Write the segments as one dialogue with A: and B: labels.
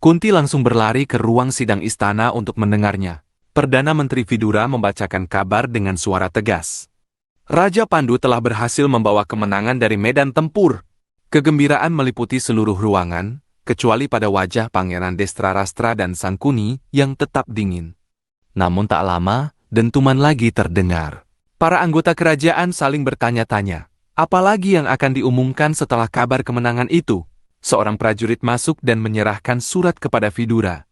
A: Kunti langsung berlari ke ruang sidang istana untuk mendengarnya. Perdana Menteri Vidura membacakan kabar dengan suara tegas. Raja Pandu telah berhasil membawa kemenangan dari medan tempur. Kegembiraan meliputi seluruh ruangan, kecuali pada wajah Pangeran Destrarastra dan Sangkuni yang tetap dingin. Namun tak lama, dentuman lagi terdengar. Para anggota kerajaan saling bertanya-tanya, apalagi yang akan diumumkan setelah kabar kemenangan itu? Seorang prajurit masuk dan menyerahkan surat kepada Vidura.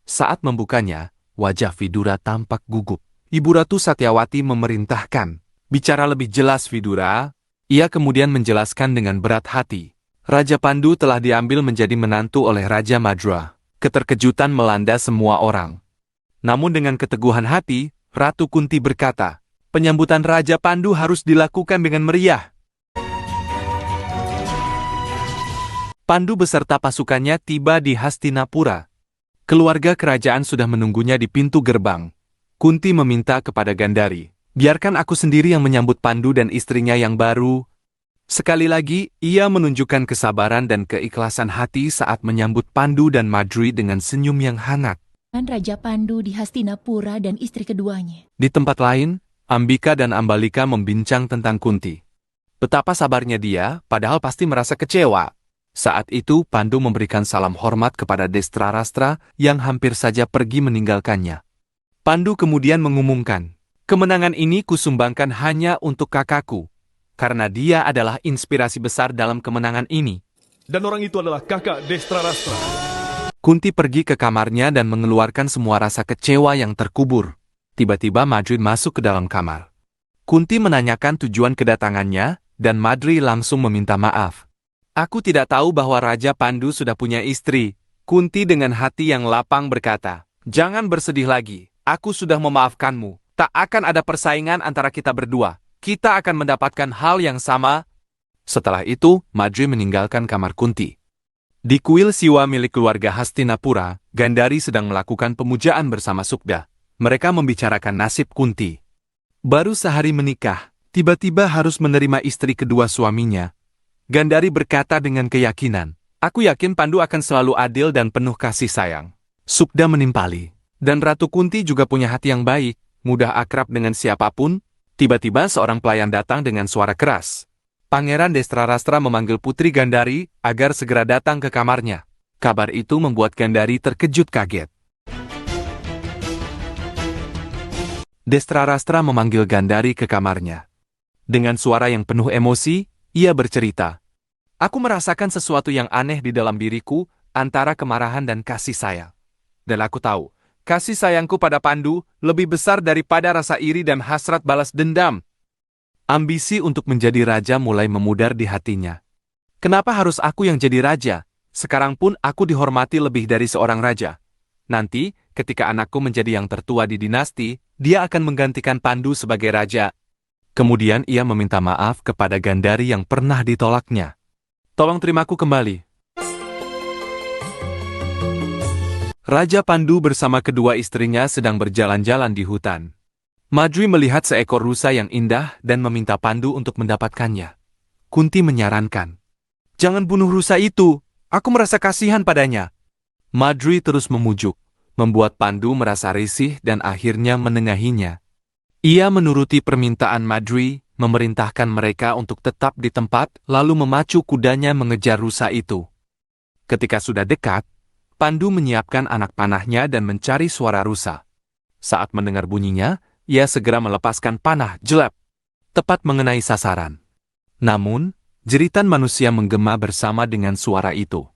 A: Saat membukanya, wajah Vidura tampak gugup. Ibu Ratu Satyawati memerintahkan, bicara lebih jelas Vidura. Ia kemudian menjelaskan dengan berat hati. Raja Pandu telah diambil menjadi menantu oleh Raja Madra. Keterkejutan melanda semua orang. Namun dengan keteguhan hati, Ratu Kunti berkata, penyambutan Raja Pandu harus dilakukan dengan meriah. Pandu beserta pasukannya tiba di Hastinapura. Keluarga kerajaan sudah menunggunya di pintu gerbang. Kunti meminta kepada Gandhari, biarkan aku sendiri yang menyambut Pandu dan istrinya yang baru. Sekali lagi, ia menunjukkan kesabaran dan keikhlasan hati saat menyambut Pandu dan Madri dengan senyum yang hangat.
B: Raja Pandu di Hastinapura dan istri keduanya.
A: Di tempat lain, Ambika dan Ambalika membincang tentang Kunti. Betapa sabarnya dia, padahal pasti merasa kecewa. Saat itu, Pandu memberikan salam hormat kepada Destrarastra yang hampir saja pergi meninggalkannya. Pandu kemudian mengumumkan, kemenangan ini kusumbangkan hanya untuk kakakku, karena dia adalah inspirasi besar dalam kemenangan ini.
C: Dan orang itu adalah kakak Destrarastra.
A: Kunti pergi ke kamarnya dan mengeluarkan semua rasa kecewa yang terkubur. Tiba-tiba Madri masuk ke dalam kamar. Kunti menanyakan tujuan kedatangannya, dan Madri langsung meminta maaf. Aku tidak tahu bahwa Raja Pandu sudah punya istri. Kunti dengan hati yang lapang berkata, jangan bersedih lagi, aku sudah memaafkanmu. Tak akan ada persaingan antara kita berdua. Kita akan mendapatkan hal yang sama. Setelah itu, Madri meninggalkan kamar Kunti. Di kuil siwa milik keluarga Hastinapura, Gandhari sedang melakukan pemujaan bersama Sukda. Mereka membicarakan nasib Kunti. Baru sehari menikah, tiba-tiba harus menerima istri kedua suaminya. Gandhari berkata dengan keyakinan, aku yakin Pandu akan selalu adil dan penuh kasih sayang. Sukda menimpali. Dan Ratu Kunti juga punya hati yang baik, mudah akrab dengan siapapun. Tiba-tiba seorang pelayan datang dengan suara keras. Pangeran Destrarastra memanggil Putri Gandhari agar segera datang ke kamarnya. Kabar itu membuat Gandhari terkejut kaget. Destrarastra memanggil Gandhari ke kamarnya. Dengan suara yang penuh emosi, ia bercerita, aku merasakan sesuatu yang aneh di dalam diriku antara kemarahan dan kasih sayang. Dan aku tahu, kasih sayangku pada Pandu lebih besar daripada rasa iri dan hasrat balas dendam. Ambisi untuk menjadi raja mulai memudar di hatinya. Kenapa harus aku yang jadi raja? Sekarang pun aku dihormati lebih dari seorang raja. Nanti, ketika anakku menjadi yang tertua di dinasti, dia akan menggantikan Pandu sebagai raja. Kemudian ia meminta maaf kepada Gandhari yang pernah ditolaknya. Tolong terimaku kembali. Raja Pandu bersama kedua istrinya sedang berjalan-jalan di hutan. Madri melihat seekor rusa yang indah dan meminta Pandu untuk mendapatkannya. Kunti menyarankan, jangan bunuh rusa itu, aku merasa kasihan padanya. Madri terus memujuk, membuat Pandu merasa risih dan akhirnya menengahinya. Ia menuruti permintaan Madri, memerintahkan mereka untuk tetap di tempat, lalu memacu kudanya mengejar rusa itu. Ketika sudah dekat, Pandu menyiapkan anak panahnya dan mencari suara rusa. Saat mendengar bunyinya, ia segera melepaskan panah jelap, tepat mengenai sasaran. Namun, jeritan manusia menggema bersama dengan suara itu.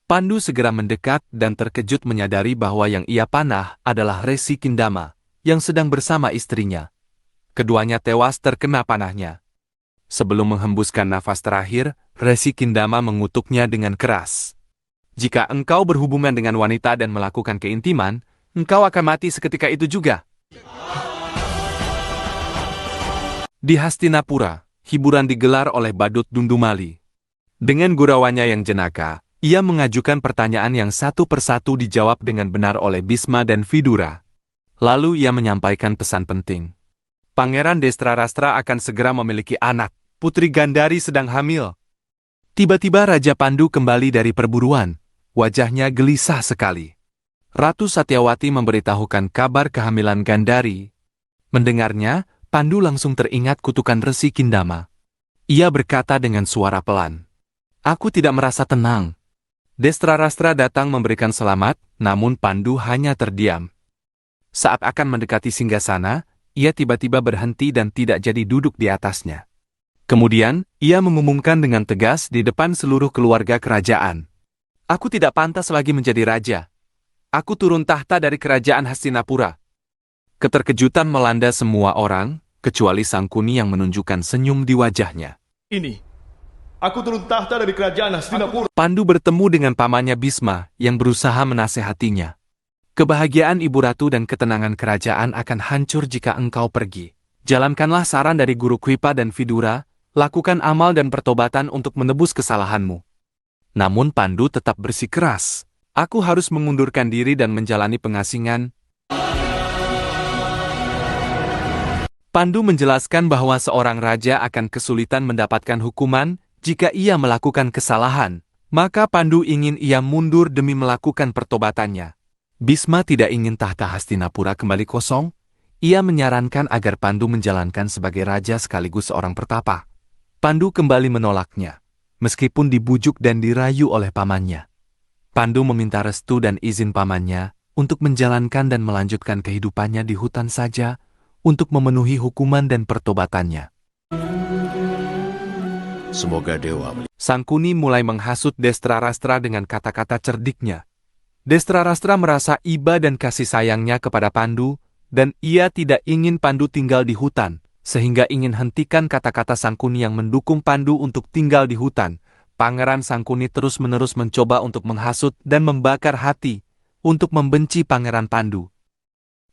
A: Pandu segera mendekat dan terkejut menyadari bahwa yang ia panah adalah Resi Kindama, yang sedang bersama istrinya. Keduanya tewas terkena panahnya. Sebelum menghembuskan nafas terakhir, Resi Kindama mengutuknya dengan keras. Jika engkau berhubungan dengan wanita dan melakukan keintiman, engkau akan mati seketika itu juga. Di Hastinapura, hiburan digelar oleh Badut Dundumali. Dengan gurauannya yang jenaka, ia mengajukan pertanyaan yang satu persatu dijawab dengan benar oleh Bisma dan Vidura. Lalu ia menyampaikan pesan penting. Pangeran Destrarastra akan segera memiliki anak. Putri Gandhari sedang hamil. Tiba-tiba Raja Pandu kembali dari perburuan. wajahnya gelisah sekali. Ratu Satyawati memberitahukan kabar kehamilan Gandari. Mendengarnya, Pandu langsung teringat kutukan Resi Kindama. Ia berkata dengan suara pelan, "Aku tidak merasa tenang." Destrarastra datang memberikan selamat, namun Pandu hanya terdiam. Saat akan mendekati singgasana, ia tiba-tiba berhenti dan tidak jadi duduk di atasnya. Kemudian, ia mengumumkan dengan tegas di depan seluruh keluarga kerajaan. "Aku tidak pantas lagi menjadi raja. Aku turun tahta dari kerajaan Hastinapura." Keterkejutan melanda semua orang, kecuali Sangkuni yang menunjukkan senyum di wajahnya.
C: Ini, aku turun tahta dari kerajaan Hastinapura.
A: Pandu bertemu dengan pamannya Bisma yang berusaha menasehatinya. "Kebahagiaan Ibu Ratu dan ketenangan kerajaan akan hancur jika engkau pergi. Jalankanlah saran dari Guru Kwipa dan Vidura, lakukan amal dan pertobatan untuk menebus kesalahanmu." Namun Pandu tetap bersikeras. "Aku harus mengundurkan diri dan menjalani pengasingan." Pandu menjelaskan bahwa seorang raja akan kesulitan mendapatkan hukuman jika ia melakukan kesalahan. Maka Pandu ingin ia mundur demi melakukan pertobatannya. Bisma tidak ingin tahta Hastinapura kembali kosong. Ia menyarankan agar Pandu menjalankan sebagai raja sekaligus seorang pertapa. Pandu kembali menolaknya, meskipun dibujuk dan dirayu oleh pamannya. Pandu meminta restu dan izin pamannya untuk menjalankan dan melanjutkan kehidupannya di hutan saja untuk memenuhi hukuman dan pertobatannya.
D: Semoga dewa.
A: Sangkuni mulai menghasut Destrarastra dengan kata-kata cerdiknya. Destrarastra merasa iba dan kasih sayangnya kepada Pandu, dan ia tidak ingin Pandu tinggal di hutan, sehingga ingin hentikan kata-kata Sangkuni yang mendukung Pandu untuk tinggal di hutan. Pangeran Sangkuni terus-menerus mencoba untuk menghasut dan membakar hati untuk membenci Pangeran Pandu.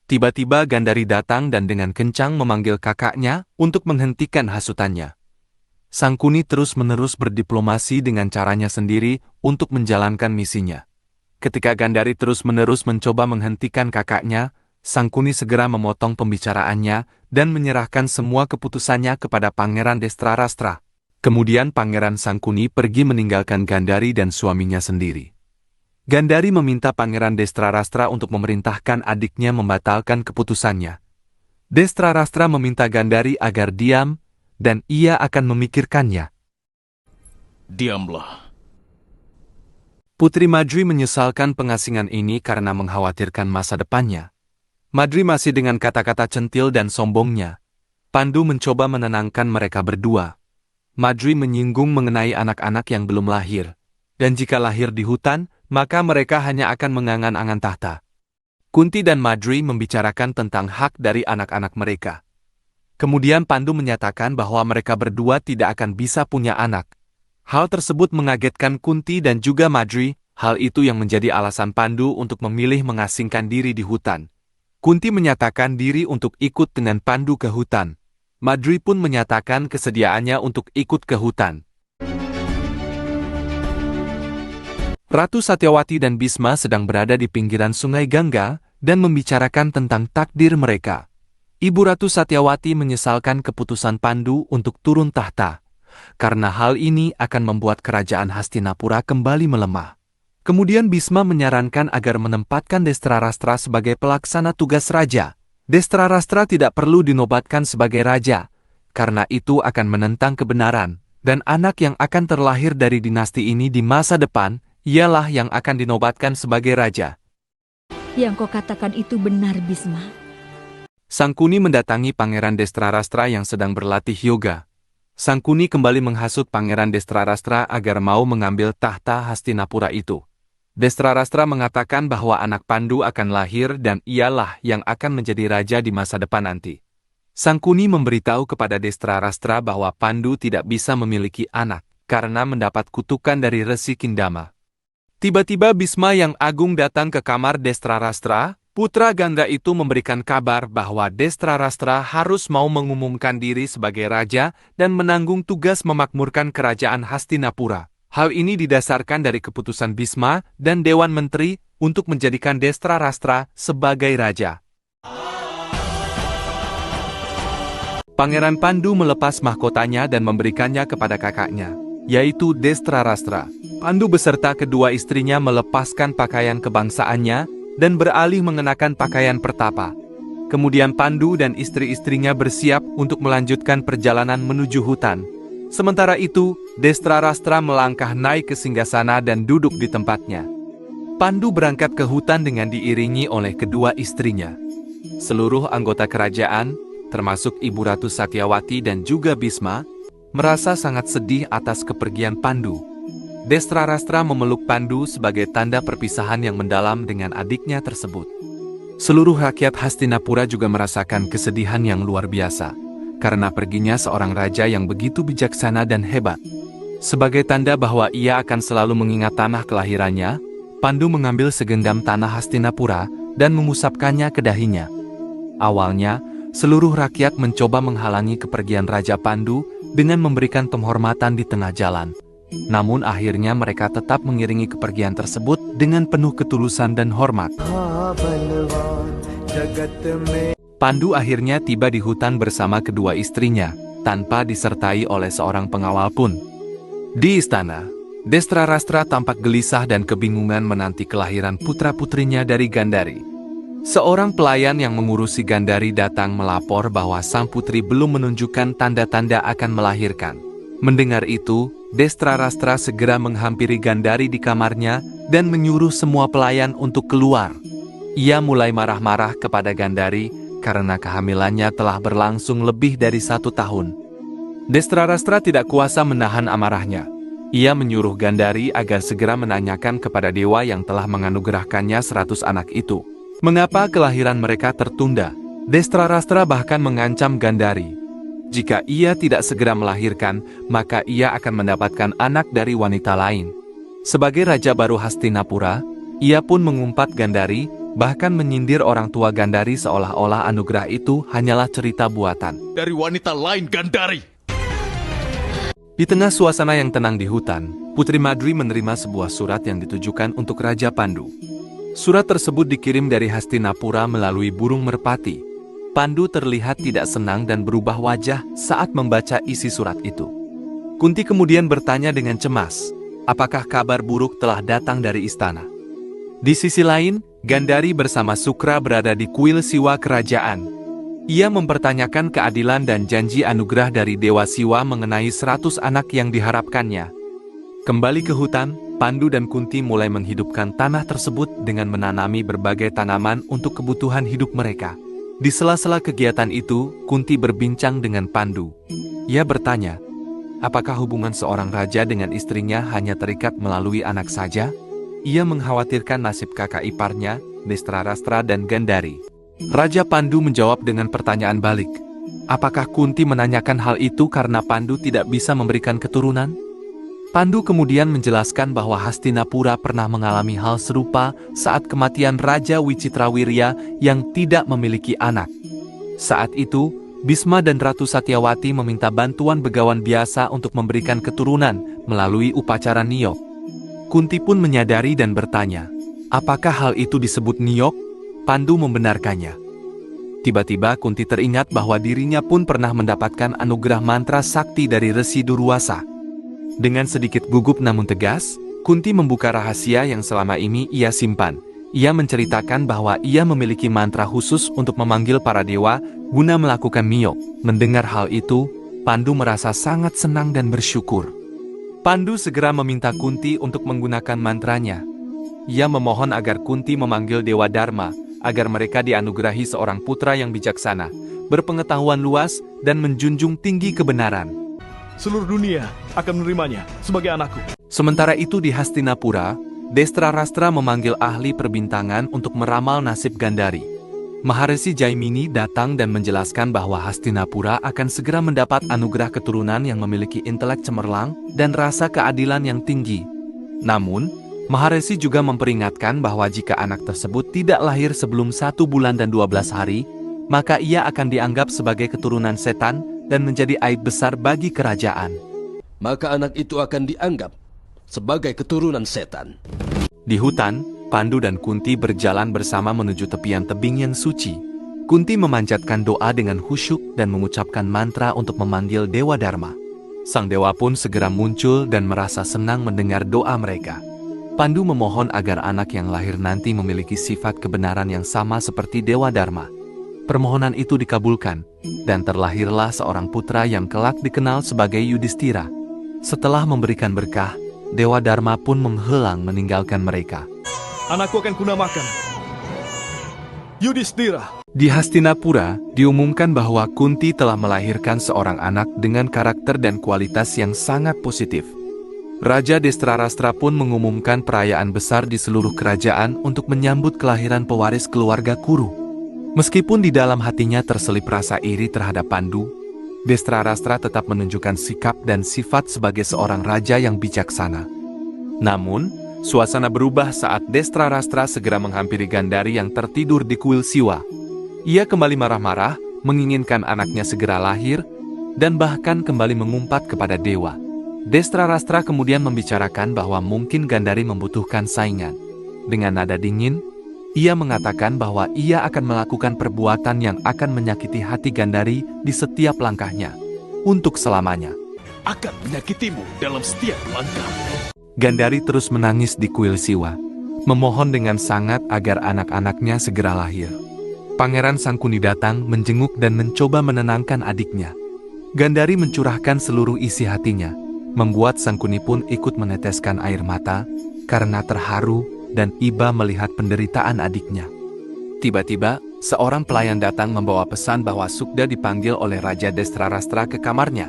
A: Tiba-tiba Gandari datang dan dengan kencang memanggil kakaknya untuk menghentikan hasutannya. Sangkuni terus-menerus berdiplomasi dengan caranya sendiri untuk menjalankan misinya. Ketika Gandari terus-menerus mencoba menghentikan kakaknya, Sangkuni segera memotong pembicaraannya dan menyerahkan semua keputusannya kepada Pangeran Destrarastra. Kemudian Pangeran Sangkuni pergi meninggalkan Gandari dan suaminya sendiri. Gandari meminta Pangeran Destrarastra untuk memerintahkan adiknya membatalkan keputusannya. Destrarastra meminta Gandari agar diam, dan ia akan memikirkannya.
D: Diamlah.
A: Putri Madri menyesalkan pengasingan ini karena mengkhawatirkan masa depannya. Madri masih dengan kata-kata centil dan sombongnya. Pandu mencoba menenangkan mereka berdua. Madri menyinggung mengenai anak-anak yang belum lahir. Dan jika lahir di hutan, maka mereka hanya akan mengangan-angan tahta. Kunti dan Madri membicarakan tentang hak dari anak-anak mereka. Kemudian Pandu menyatakan bahwa mereka berdua tidak akan bisa punya anak. Hal tersebut mengagetkan Kunti dan juga Madri. Hal itu yang menjadi alasan Pandu untuk memilih mengasingkan diri di hutan. Kunti menyatakan diri untuk ikut dengan Pandu ke hutan. Madri pun menyatakan kesediaannya untuk ikut ke hutan. Ratu Satyawati dan Bisma sedang berada di pinggiran Sungai Gangga dan membicarakan tentang takdir mereka. Ibu Ratu Satyawati menyesalkan keputusan Pandu untuk turun tahta, karena hal ini akan membuat kerajaan Hastinapura kembali melemah. Kemudian Bisma menyarankan agar menempatkan Destrarastra sebagai pelaksana tugas raja. Destrarastra tidak perlu dinobatkan sebagai raja, karena itu akan menentang kebenaran, dan anak yang akan terlahir dari dinasti ini di masa depan, ialah yang akan dinobatkan sebagai raja.
B: Yang kau katakan itu benar, Bisma.
A: Sangkuni mendatangi Pangeran Destrarastra yang sedang berlatih yoga. Sangkuni kembali menghasut Pangeran Destrarastra agar mau mengambil tahta Hastinapura itu. Destrarastra mengatakan bahwa anak Pandu akan lahir dan ialah yang akan menjadi raja di masa depan nanti. Sangkuni memberitahu kepada Destrarastra bahwa Pandu tidak bisa memiliki anak karena mendapat kutukan dari Resi Kindama. Tiba-tiba Bisma yang agung datang ke kamar Destrarastra. Putra ganda itu memberikan kabar bahwa Destrarastra harus mau mengumumkan diri sebagai raja dan menanggung tugas memakmurkan kerajaan Hastinapura. Hal ini didasarkan dari keputusan Bisma dan Dewan Menteri untuk menjadikan Destrarastra sebagai raja. Pangeran Pandu melepas mahkotanya dan memberikannya kepada kakaknya, yaitu Destrarastra. Pandu beserta kedua istrinya melepaskan pakaian kebangsaannya dan beralih mengenakan pakaian pertapa. Kemudian Pandu dan istri-istrinya bersiap untuk melanjutkan perjalanan menuju hutan. Sementara itu, Destrarastra melangkah naik ke singgasana dan duduk di tempatnya. Pandu berangkat ke hutan dengan diiringi oleh kedua istrinya. Seluruh anggota kerajaan, termasuk Ibu Ratu Satyawati dan juga Bisma, merasa sangat sedih atas kepergian Pandu. Destrarastra memeluk Pandu sebagai tanda perpisahan yang mendalam dengan adiknya tersebut. Seluruh rakyat Hastinapura juga merasakan kesedihan yang luar biasa, karena perginya seorang raja yang begitu bijaksana dan hebat. Sebagai tanda bahwa ia akan selalu mengingat tanah kelahirannya, Pandu mengambil segenggam tanah Hastinapura dan mengusapkannya ke dahinya. Awalnya, seluruh rakyat mencoba menghalangi kepergian Raja Pandu dengan memberikan penghormatan di tengah jalan. Namun akhirnya mereka tetap mengiringi kepergian tersebut dengan penuh ketulusan dan hormat. Pandu akhirnya tiba di hutan bersama kedua istrinya, tanpa disertai oleh seorang pengawal pun. Di istana, Destrarastra tampak gelisah dan kebingungan menanti kelahiran putra-putrinya dari Gandhari. Seorang pelayan yang mengurusi Gandhari datang melapor bahwa sang putri belum menunjukkan tanda-tanda akan melahirkan. Mendengar itu, Destrarastra segera menghampiri Gandhari di kamarnya dan menyuruh semua pelayan untuk keluar. Ia mulai marah-marah kepada Gandhari karena kehamilannya telah berlangsung lebih dari 1 tahun. Destrarastra tidak kuasa menahan amarahnya. Ia menyuruh Gandhari agar segera menanyakan kepada dewa yang telah menganugerahkannya 100 anak itu. Mengapa kelahiran mereka tertunda? Destrarastra bahkan mengancam Gandhari. Jika ia tidak segera melahirkan, maka ia akan mendapatkan anak dari wanita lain. Sebagai raja baru Hastinapura, ia pun mengumpat Gandhari, bahkan menyindir orang tua Gandhari seolah-olah anugerah itu hanyalah cerita buatan.
C: Dari wanita lain, Gandhari.
A: Di tengah suasana yang tenang di hutan, Putri Madri menerima sebuah surat yang ditujukan untuk Raja Pandu. Surat tersebut dikirim dari Hastinapura melalui burung merpati. Pandu terlihat tidak senang dan berubah wajah saat membaca isi surat itu. Kunti kemudian bertanya dengan cemas, apakah kabar buruk telah datang dari istana? Di sisi lain, Gandhari bersama Sukra berada di kuil Siwa kerajaan. Ia mempertanyakan keadilan dan janji anugerah dari Dewa Siwa mengenai 100 anak yang diharapkannya. Kembali ke hutan, Pandu dan Kunti mulai menghidupkan tanah tersebut dengan menanami berbagai tanaman untuk kebutuhan hidup mereka. Di sela-sela kegiatan itu, Kunti berbincang dengan Pandu. Ia bertanya, apakah hubungan seorang raja dengan istrinya hanya terikat melalui anak saja? Ia mengkhawatirkan nasib kakak iparnya, Destrarastra dan Gandhari. Raja Pandu menjawab dengan pertanyaan balik. Apakah Kunti menanyakan hal itu karena Pandu tidak bisa memberikan keturunan? Pandu kemudian menjelaskan bahwa Hastinapura pernah mengalami hal serupa saat kematian Raja Wicitrawirya yang tidak memiliki anak. Saat itu, Bisma dan Ratu Satyawati meminta bantuan begawan biasa untuk memberikan keturunan melalui upacara niyok. Kunti pun menyadari dan bertanya, apakah hal itu disebut niyok? Pandu membenarkannya. Tiba-tiba Kunti teringat bahwa dirinya pun pernah mendapatkan anugerah mantra sakti dari Resi Durwasa. Dengan sedikit gugup namun tegas, Kunti membuka rahasia yang selama ini ia simpan. Ia menceritakan bahwa ia memiliki mantra khusus untuk memanggil para dewa guna melakukan niyok. Mendengar hal itu, Pandu merasa sangat senang dan bersyukur. Pandu segera meminta Kunti untuk menggunakan mantranya. Ia memohon agar Kunti memanggil Dewa Dharma, agar mereka dianugerahi seorang putra yang bijaksana, berpengetahuan luas, dan menjunjung tinggi kebenaran.
C: Seluruh dunia akan menerimanya sebagai anakku.
A: Sementara itu di Hastinapura, Destrarastra memanggil ahli perbintangan untuk meramal nasib Gandhari. Maharesi Jaimini datang dan menjelaskan bahwa Hastinapura akan segera mendapat anugerah keturunan yang memiliki intelek cemerlang dan rasa keadilan yang tinggi. Namun, Maharesi juga memperingatkan bahwa jika anak tersebut tidak lahir sebelum 1 bulan dan 12 hari, maka ia akan dianggap sebagai keturunan setan dan menjadi aib besar bagi kerajaan.
D: Maka anak itu akan dianggap sebagai keturunan setan.
A: Di hutan, Pandu dan Kunti berjalan bersama menuju tepian tebing yang suci. Kunti memanjatkan doa dengan khusyuk dan mengucapkan mantra untuk memanggil Dewa Dharma. Sang dewa pun segera muncul dan merasa senang mendengar doa mereka. Pandu memohon agar anak yang lahir nanti memiliki sifat kebenaran yang sama seperti Dewa Dharma. Permohonan itu dikabulkan, dan terlahirlah seorang putra yang kelak dikenal sebagai Yudhistira. Setelah memberikan berkah, Dewa Dharma pun menghilang meninggalkan mereka.
C: Anakku akan kunamakan Yudhistira.
A: Di Hastinapura, diumumkan bahwa Kunti telah melahirkan seorang anak dengan karakter dan kualitas yang sangat positif. Raja Destrarastra pun mengumumkan perayaan besar di seluruh kerajaan untuk menyambut kelahiran pewaris keluarga Kuru. Meskipun di dalam hatinya terselip rasa iri terhadap Pandu, Destrarastra tetap menunjukkan sikap dan sifat sebagai seorang raja yang bijaksana. Namun, suasana berubah saat Destrarastra segera menghampiri Gandari yang tertidur di kuil Siwa. Ia kembali marah-marah, menginginkan anaknya segera lahir, dan bahkan kembali mengumpat kepada dewa. Destrarastra kemudian membicarakan bahwa mungkin Gandari membutuhkan saingan. Dengan nada dingin, ia mengatakan bahwa ia akan melakukan perbuatan yang akan menyakiti hati Gandari di setiap langkahnya, untuk selamanya.
C: Akan menyakitimu dalam setiap langkah.
A: Gandari terus menangis di kuil Siwa, memohon dengan sangat agar anak-anaknya segera lahir. Pangeran Sangkuni datang, menjenguk dan mencoba menenangkan adiknya. Gandari mencurahkan seluruh isi hatinya, membuat Sangkuni pun ikut meneteskan air mata karena terharu dan iba melihat penderitaan adiknya. Tiba-tiba, seorang pelayan datang membawa pesan bahwa Sukda dipanggil oleh Raja Destrarastra ke kamarnya,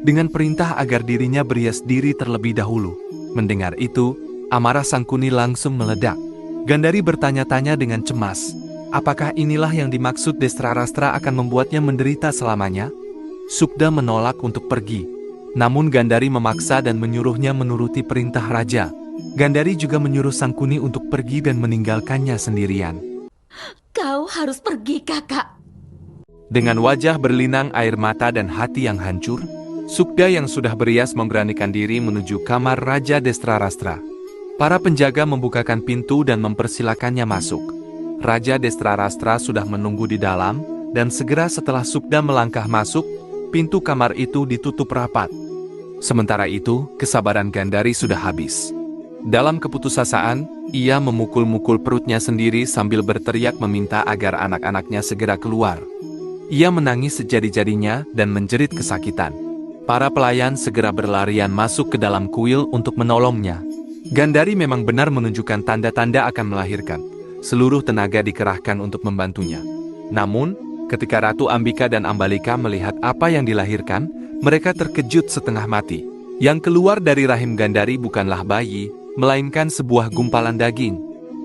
A: dengan perintah agar dirinya berias diri terlebih dahulu. Mendengar itu, amarah Sangkuni langsung meledak. Gandari bertanya-tanya dengan cemas, apakah inilah yang dimaksud Destrarastra akan membuatnya menderita selamanya? Sukda menolak untuk pergi, namun Gandari memaksa dan menyuruhnya menuruti perintah raja. Gandari juga menyuruh Sangkuni untuk pergi dan meninggalkannya sendirian.
B: Kau harus pergi, kakak.
A: Dengan wajah berlinang air mata dan hati yang hancur, Sukda yang sudah berias memberanikan diri menuju kamar Raja Destrarastra. Para penjaga membukakan pintu dan mempersilakannya masuk. Raja Destrarastra sudah menunggu di dalam, dan segera setelah Sukda melangkah masuk, pintu kamar itu ditutup rapat. Sementara itu, kesabaran Gandari sudah habis. Dalam keputusasaan, ia memukul-mukul perutnya sendiri sambil berteriak meminta agar anak-anaknya segera keluar. Ia menangis sejadi-jadinya dan menjerit kesakitan. Para pelayan segera berlarian masuk ke dalam kuil untuk menolongnya. Gandari memang benar menunjukkan tanda-tanda akan melahirkan. Seluruh tenaga dikerahkan untuk membantunya. Namun, ketika Ratu Ambika dan Ambalika melihat apa yang dilahirkan, mereka terkejut setengah mati. Yang keluar dari rahim Gandari bukanlah bayi, melainkan sebuah gumpalan daging.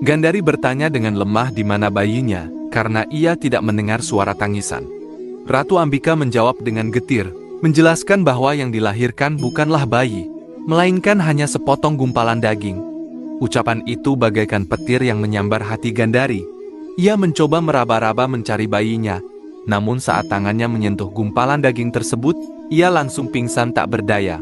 A: Gandari bertanya dengan lemah di mana bayinya, karena ia tidak mendengar suara tangisan. Ratu Ambika menjawab dengan getir, menjelaskan bahwa yang dilahirkan bukanlah bayi, melainkan hanya sepotong gumpalan daging. Ucapan itu bagaikan petir yang menyambar hati Gandari. Ia mencoba meraba-raba mencari bayinya, namun saat tangannya menyentuh gumpalan daging tersebut, ia langsung pingsan tak berdaya.